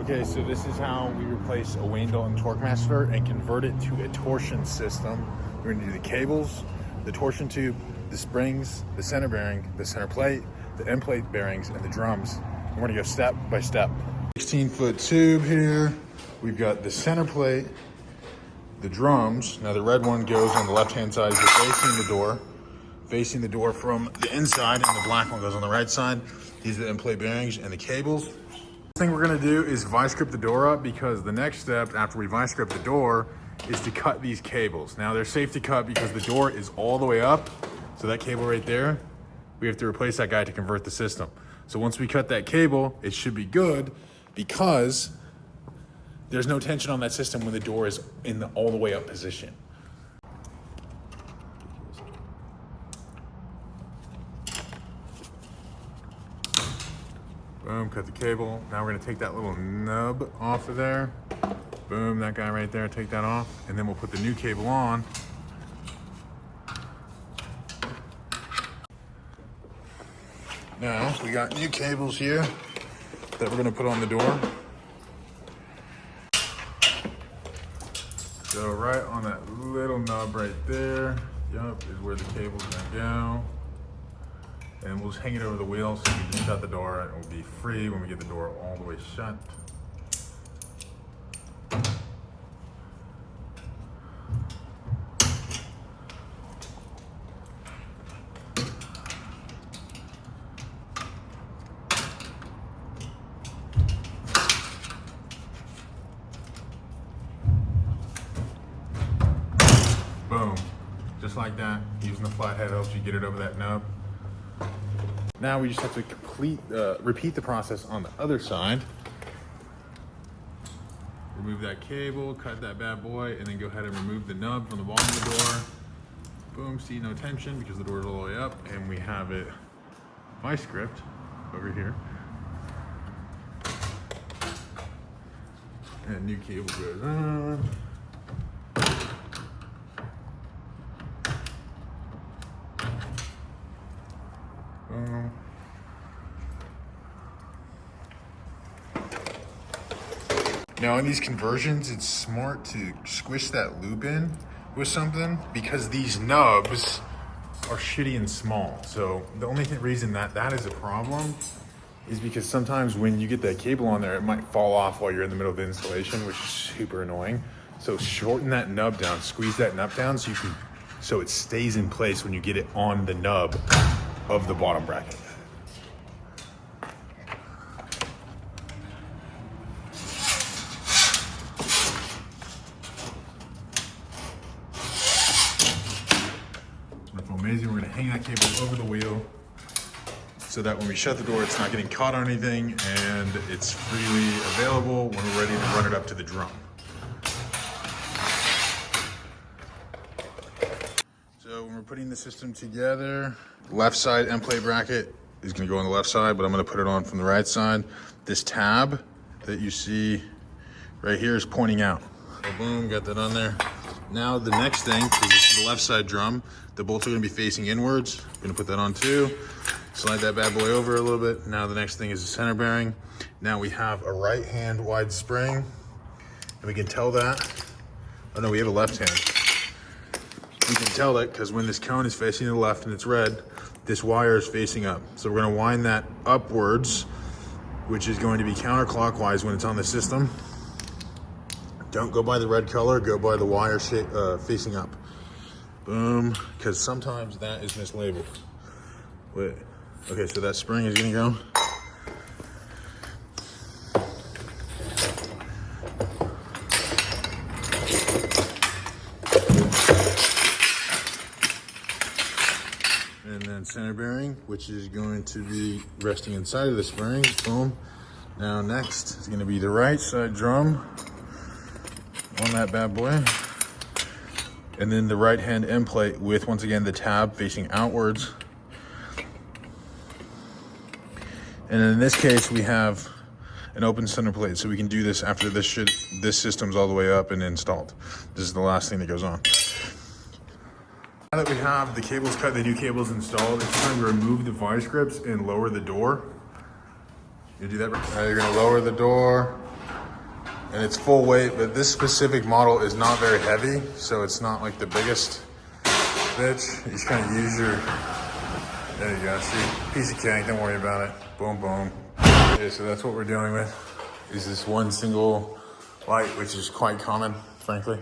Okay, so this is how we replace a Wayne Dalton torque master and convert it to a torsion system. We're going to do the cables, the torsion tube, the springs, the center bearing, the center plate, the end plate bearings, and the drums. We're going to go step by step. 16-foot tube here. We've got the center plate, the drums. Now the red one goes on the left-hand side, is facing the door from the inside, and the black one goes on the right side. These are the end plate bearings and the cables. The thing we're gonna do is vice grip the door up, because the next step after we vice grip the door is to cut these cables. Now they're safe to cut because the door is all the way up. So that cable right there, we have to replace that guy to convert the system. So once we cut that cable, it should be good, because there's no tension on that system when the door is in the all the way up position. Boom, cut the cable. Now we're gonna take that little nub off of there. Boom, that guy right there, take that off. And then we'll put the new cable on. Now, we got new cables here that we're gonna put on the door. So right on that little nub right there, yup, is where the cable's gonna go. And we'll just hang it over the wheel so we can shut the door, and it will be free when we get the door all the way shut. Boom, just like that. Using the flathead helps you get it over that nub. Now we just have to repeat the process on the other side. Remove that cable, cut that bad boy, and then go ahead and remove the nub from the bottom of the door. Boom, see, no tension because the door is all the way up, and we have it vice gripped over here. And new cable goes on. Now in these conversions, it's smart to squish that loop in with something, because these nubs are shitty and small. So the only reason that is a problem is because sometimes when you get that cable on there, it might fall off while you're in the middle of the installation, which is super annoying. So shorten that nub down, squeeze that nub down so it stays in place when you get it on the nub of the bottom bracket. Amazing. We're going to hang that cable over the wheel so that when we shut the door, it's not getting caught on anything, and it's freely available when we're ready to run it up to the drum. So when we're putting the system together, left side end plate bracket is going to go on the left side, but I'm going to put it on from the right side. This tab that you see right here is pointing out. So boom, got that on there. Now the next thing, because this is the left side drum, the bolts are going to be facing inwards. I'm going to put that on too. Slide that bad boy over a little bit. Now the next thing is the center bearing. Now we have a right hand wide spring, and we can tell that. Oh no, we have a left hand. We can tell that because when this cone is facing to the left and it's red, this wire is facing up. So we're going to wind that upwards, which is going to be counterclockwise when it's on the system. Don't go by the red color, go by the wire shape, facing up. Boom, because sometimes that is mislabeled. Wait, okay, so that spring is gonna go. And then center bearing, which is going to be resting inside of the spring, boom. Now next is gonna be the right side drum on that bad boy, and then the right hand end plate with, once again, the tab facing outwards. And in this case, we have an open center plate, so we can do this after this system's all the way up and installed. This is the last thing that goes on. Now that we have the cables cut, the new cables installed, it's time to remove the vice grips and lower the door. You do that. Now you're gonna lower the door. and it's full weight, but this specific model is not very heavy, so it's not like the biggest bitch. You just kind of use your, there you go, see, piece of cake, don't worry about it. Boom, boom. Okay, so that's what we're dealing with, is this one single light, which is quite common, frankly.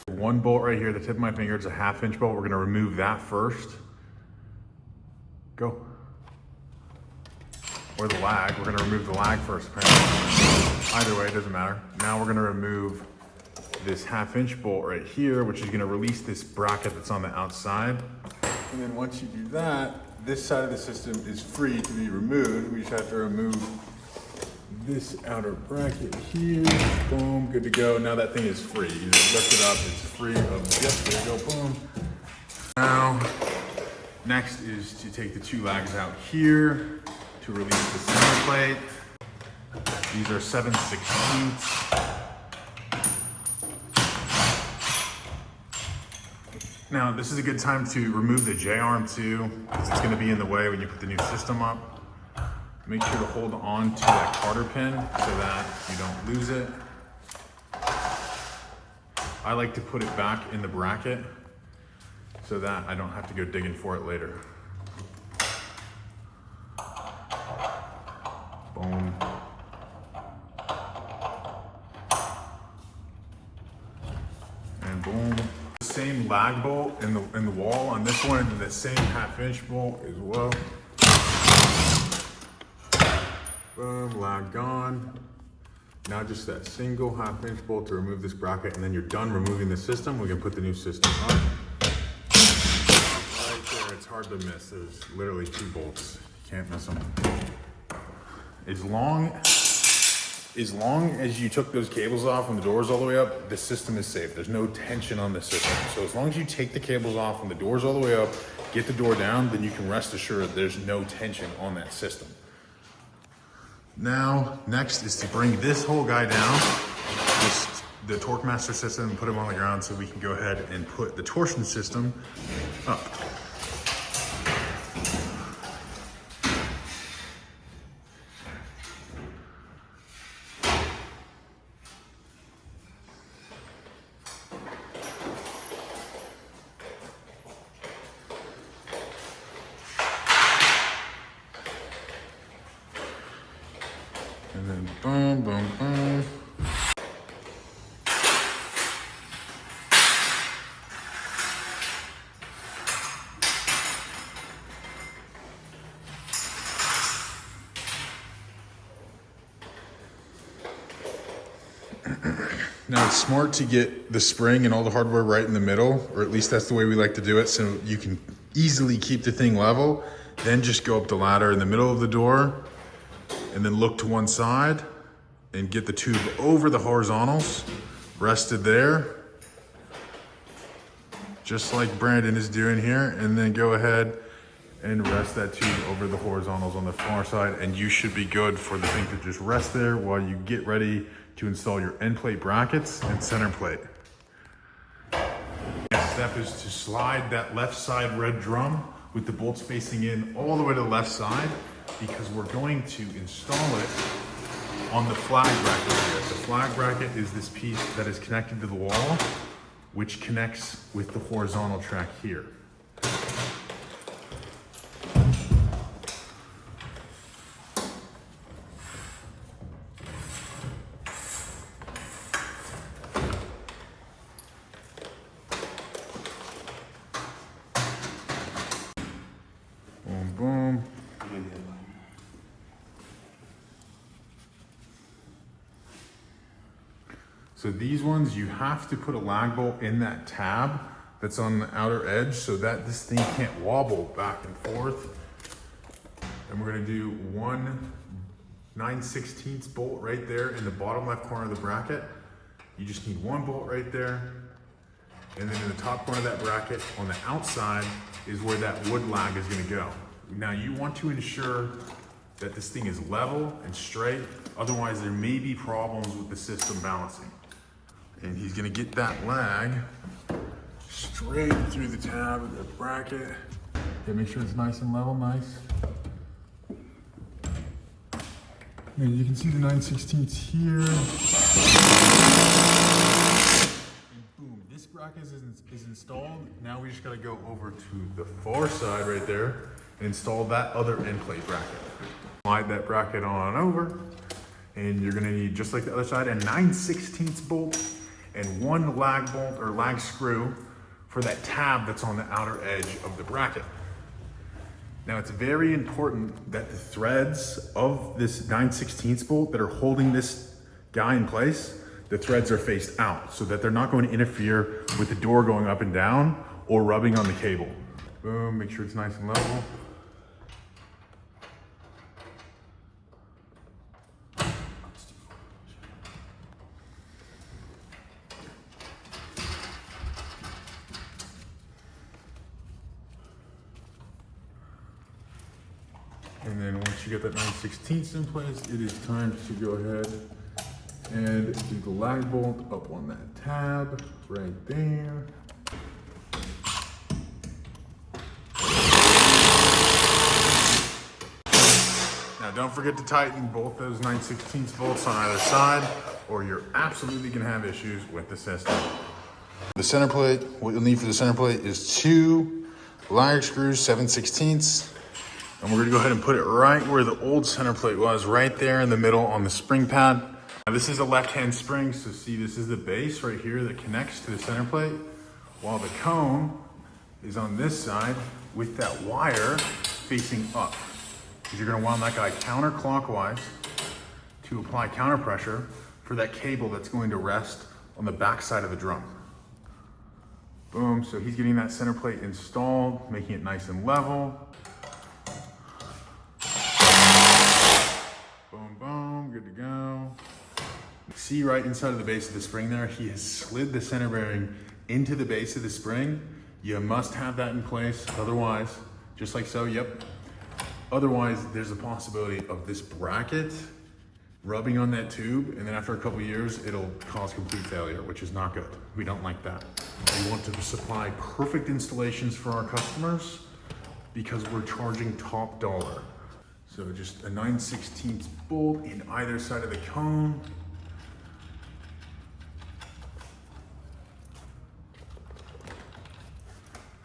One bolt right here, the tip of my finger, it's a 1/2 inch bolt. We're gonna remove that first. Go. Or the lag, we're gonna remove the lag first, apparently. Either way, it doesn't matter. Now we're gonna remove this 1/2 inch bolt right here, which is gonna release this bracket that's on the outside. And then once you do that, this side of the system is free to be removed. We just have to remove this outer bracket here. Boom, good to go. Now that thing is free. You just lift it up, it's free of, yep, there you go, boom. Now, next is to take the 2 lags out here to release the center plate. These are 7/16. Now, this is a good time to remove the J-arm too, because it's gonna be in the way when you put the new system up. Make sure to hold on to that cotter pin so that you don't lose it. I like to put it back in the bracket so that I don't have to go digging for it later. Boom. And boom. Same lag bolt in the wall on this one, and the same 1/2 inch bolt as well. Boom, lag gone. Now just that single 1/2 inch bolt to remove this bracket, and then you're done removing the system. We can put the new system on. Right there, it's hard to miss. There's literally 2 bolts. You can't miss them. As long as you took those cables off when the door's all the way up, the system is safe. There's no tension on the system. So as long as you take the cables off when the door's all the way up, get the door down, then you can rest assured there's no tension on that system. Now, next is to bring this whole guy down, the torque master system, and put him on the ground so we can go ahead and put the torsion system up. And then boom, boom, boom. Now it's smart to get the spring and all the hardware right in the middle, or at least that's the way we like to do it, so you can easily keep the thing level. Then just go up the ladder in the middle of the door, and then look to one side and get the tube over the horizontals, rested there, just like Brandon is doing here, and then go ahead and rest that tube over the horizontals on the far side, and you should be good for the thing to just rest there while you get ready to install your end plate brackets and center plate. Next step is to slide that left side red drum with the bolts facing in all the way to the left side, because we're going to install it on the flag bracket here. The flag bracket is this piece that is connected to the wall, which connects with the horizontal track here. Boom, boom. So these ones, you have to put a lag bolt in that tab that's on the outer edge so that this thing can't wobble back and forth. And we're gonna do one 9/16 bolt right there in the bottom left corner of the bracket. You just need one bolt right there. And then in the top corner of that bracket on the outside is where that wood lag is gonna go. Now you want to ensure that this thing is level and straight, otherwise there may be problems with the system balancing. And he's gonna get that lag straight through the tab of the bracket. Okay, make sure it's nice and level, nice. And you can see the 9/16 here. And boom, this bracket is installed. Now we just gotta go over to the far side right there and install that other end plate bracket. Slide that bracket on over, and you're gonna need, just like the other side, a 9/16 bolt and one lag bolt or lag screw for that tab that's on the outer edge of the bracket. Now it's very important that the threads of this 9/16 bolt that are holding this guy in place, the threads are faced out so that they're not going to interfere with the door going up and down or rubbing on the cable. Boom, make sure it's nice and level. And then once you get that 9/16 in place, it is time to go ahead and do the lag bolt up on that tab right there. Now don't forget to tighten both those 9/16 bolts on either side, or you're absolutely gonna have issues with the system. The center plate, what you'll need for the center plate is 2 lag screws, 7/16. And we're gonna go ahead and put it right where the old center plate was, right there in the middle on the spring pad. Now this is a left-hand spring, so see this is the base right here that connects to the center plate, while the cone is on this side with that wire facing up. Because you're gonna wound that guy counterclockwise to apply counter pressure for that cable that's going to rest on the back side of the drum. Boom, so he's getting that center plate installed, making it nice and level. Boom, boom, good to go. See right inside of the base of the spring there, he has slid the center bearing into the base of the spring. You must have that in place, otherwise, just like so, yep. Otherwise, there's a possibility of this bracket rubbing on that tube, and then after a couple of years, it'll cause complete failure, which is not good. We don't like that. We want to supply perfect installations for our customers because we're charging top dollar. So just a 9/16 bolt in either side of the cone.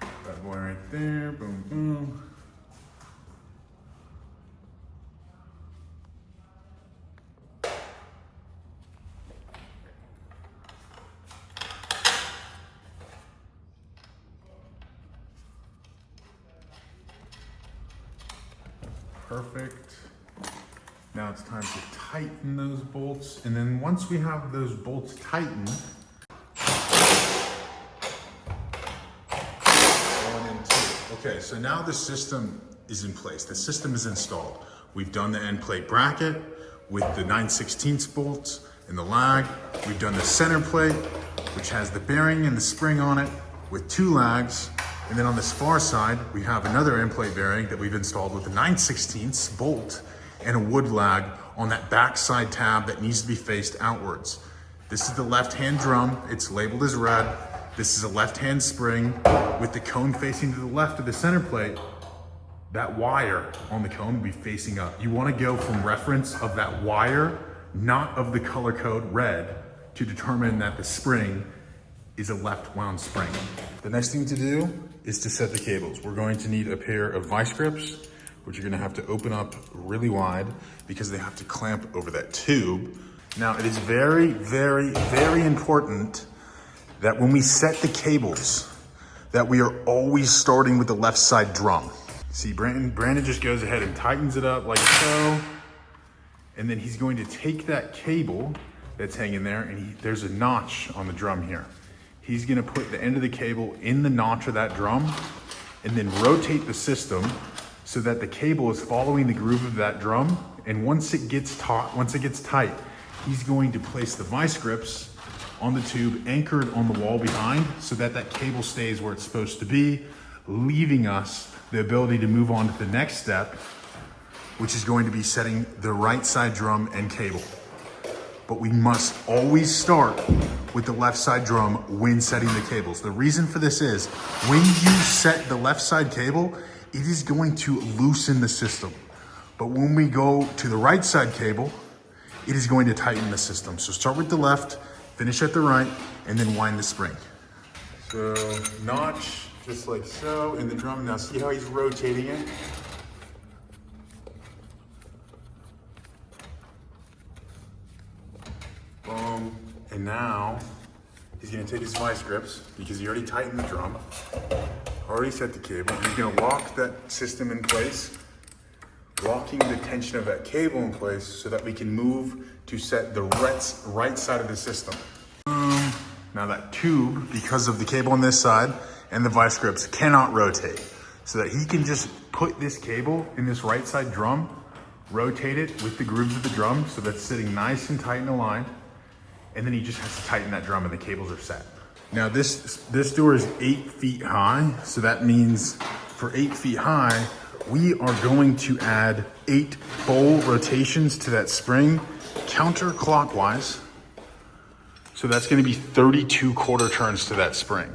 That boy right there, boom, boom. Perfect. Now it's time to tighten those bolts. And then once we have those bolts tightened, 1 and 2. Okay, so now the system is in place. The system is installed. We've done the end plate bracket with the 9/16 bolts and the lag. We've done the center plate, which has the bearing and the spring on it with 2 lags. And then on this far side, we have another end plate bearing that we've installed with a 9/16 bolt and a wood lag on that back side tab that needs to be faced outwards. This is the left-hand drum. It's labeled as red. This is a left-hand spring with the cone facing to the left of the center plate. That wire on the cone will be facing up. You want to go from reference of that wire, not of the color code red, to determine that the spring is a left wound spring. The next thing to do is to set the cables. We're going to need a pair of vice grips, which you're gonna have to open up really wide because they have to clamp over that tube. Now it is very, very, very important that when we set the cables, that we are always starting with the left side drum. See, Brandon just goes ahead and tightens it up like so, and then he's going to take that cable that's hanging there, and there's a notch on the drum here. He's gonna put the end of the cable in the notch of that drum and then rotate the system so that the cable is following the groove of that drum. And once it gets tight, he's going to place the vice grips on the tube anchored on the wall behind so that that cable stays where it's supposed to be, leaving us the ability to move on to the next step, which is going to be setting the right side drum and cable. But we must always start with the left side drum when setting the cables. The reason for this is when you set the left side cable, it is going to loosen the system. But when we go to the right side cable, it is going to tighten the system. So start with the left, finish at the right, and then wind the spring. So notch, just like so, in the drum. Now see how he's rotating it? Boom. And now he's gonna take his vice grips because he already tightened the drum, already set the cable. He's gonna lock that system in place, locking the tension of that cable in place so that we can move to set the right side of the system. Now that tube, because of the cable on this side and the vice grips, cannot rotate. So that he can just put this cable in this right side drum, rotate it with the grooves of the drum so that's sitting nice and tight and aligned. And then he just has to tighten that drum and the cables are set. Now this door is 8 feet high. So that means for 8 feet high, we are going to add 8 full rotations to that spring counterclockwise. So that's gonna be 32 quarter turns to that spring.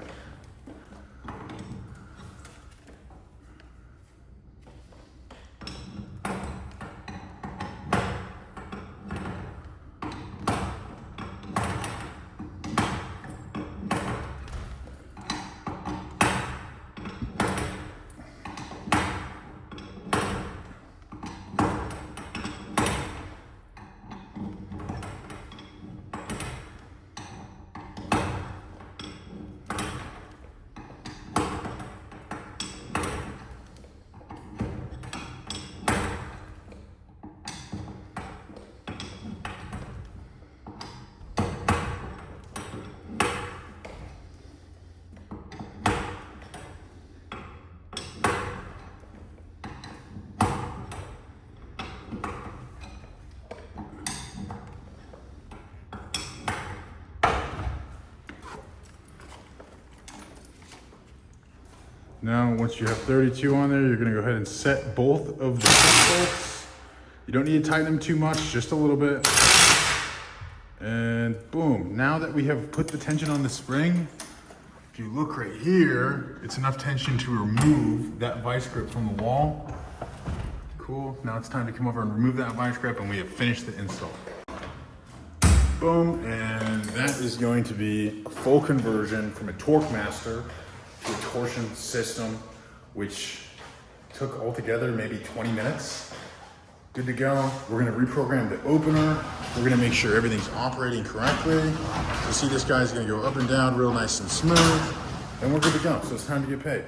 Now, once you have 32 on there, you're gonna go ahead and set both of the bolts. You don't need to tighten them too much, just a little bit. And boom, now that we have put the tension on the spring, if you look right here, it's enough tension to remove that vice grip from the wall. Cool, now it's time to come over and remove that vice grip and we have finished the install. Boom, and that is going to be a full conversion from a Torque Master to a torsion system, which took altogether maybe 20 minutes. Good to go. We're gonna reprogram the opener. We're gonna make sure everything's operating correctly. You see this guy's gonna go up and down real nice and smooth, and we're good to go. So it's time to get paid.